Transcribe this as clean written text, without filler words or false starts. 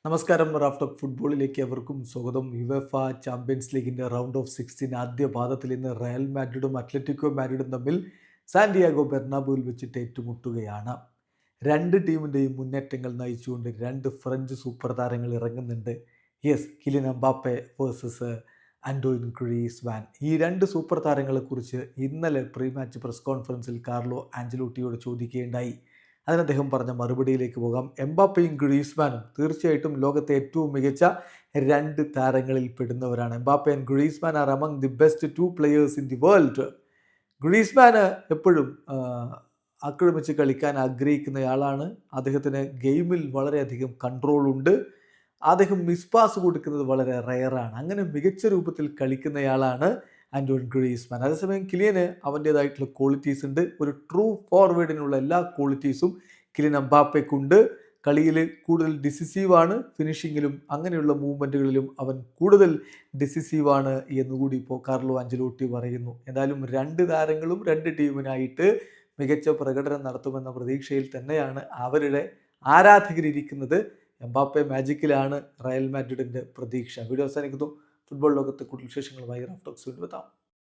നമസ്കാരം. Raf talk ഫുട്ബോളിലേക്ക് എവർക്കും സ്വാഗതം. യുവേഫ ചാമ്പ്യൻസ് ലീഗിൻ്റെ റൗണ്ട് ഓഫ് 16 ആദ്യ പാദത്തിൽ ഇന്ന് റയൽ മാഡ്രിഡും അത്ലറ്റിക്കോ മാഡ്രിഡും തമ്മിൽ സാന്റിയാഗോ ബെർണാബുവിൽ വെച്ചിട്ട് ഏറ്റുമുട്ടുകയാണ്. രണ്ട് ടീമിൻ്റെയും മുന്നേറ്റങ്ങൾ നയിച്ചുകൊണ്ട് രണ്ട് ഫ്രഞ്ച് സൂപ്പർ താരങ്ങൾ ഇറങ്ങുന്നുണ്ട്. Kylian Mbappe versus Antoine Griezmann. ഈ രണ്ട് സൂപ്പർ താരങ്ങളെക്കുറിച്ച് ഇന്നലെ പ്രീ മാച്ച് പ്രസ് കോൺഫറൻസിൽ കാർലോ ആഞ്ചലോട്ടിയോട് ചോദിക്കുകയുണ്ടായി. അതിന് അദ്ദേഹം പറഞ്ഞ മറുപടിയിലേക്ക് പോകാം. എംബാപ്പയും ഗ്രീസ്മാനും തീർച്ചയായിട്ടും ലോകത്തെ ഏറ്റവും മികച്ച രണ്ട് താരങ്ങളിൽ പെടുന്നവരാണ്. Mbappe and Griezmann are among the best two players in the world. ഗ്രീസ്മാന് എപ്പോഴും ആക്രമിച്ച് കളിക്കാൻ ആഗ്രഹിക്കുന്നയാളാണ്. അദ്ദേഹത്തിന് ഗെയിമിൽ വളരെയധികം കൺട്രോൾ ഉണ്ട്. അദ്ദേഹം മിസ്പാസ് കൊടുക്കുന്നത് വളരെ റെയറാണ്. അങ്ങനെ മികച്ച രൂപത്തിൽ കളിക്കുന്നയാളാണ് ആന്റോയിൻ ഗ്രീസ്മാൻ. അതേസമയം കിലിയന് അവൻ്റേതായിട്ടുള്ള ക്വാളിറ്റീസ് ഉണ്ട്. ഒരു ട്രൂ ഫോർവേഡിനുള്ള എല്ലാ ക്വാളിറ്റീസും കിലിൻ എംബാപ്പയ്ക്കുണ്ട്. കളിയിൽ കൂടുതൽ ഡിസിസീവാണ്, ഫിനിഷിങ്ങിലും അങ്ങനെയുള്ള മൂവ്മെൻറ്റുകളിലും അവൻ കൂടുതൽ ഡിസിസീവാണ് എന്നുകൂടി ഇപ്പോൾ കാർലോ ആഞ്ചലോട്ടി പറയുന്നു. എന്തായാലും രണ്ട് താരങ്ങളും രണ്ട് ടീമിനായിട്ട് മികച്ച പ്രകടനം നടത്തുമെന്ന പ്രതീക്ഷയിൽ തന്നെയാണ് അവരുടെ ആരാധകരിരിക്കുന്നത്. എംബാപ്പെ മാജിക്കിലാണ് റയൽ മാഡ്രിഡിൻ്റെ പ്രതീക്ഷ. വീഡിയോ അവസാനിക്കുന്നു. ഫുട്ബോൾ ലോകത്തെ കൂടുതൽ വിശേഷങ്ങളുമായി റാഫ് ടോക്സ് വീണ്ടും എത്താം.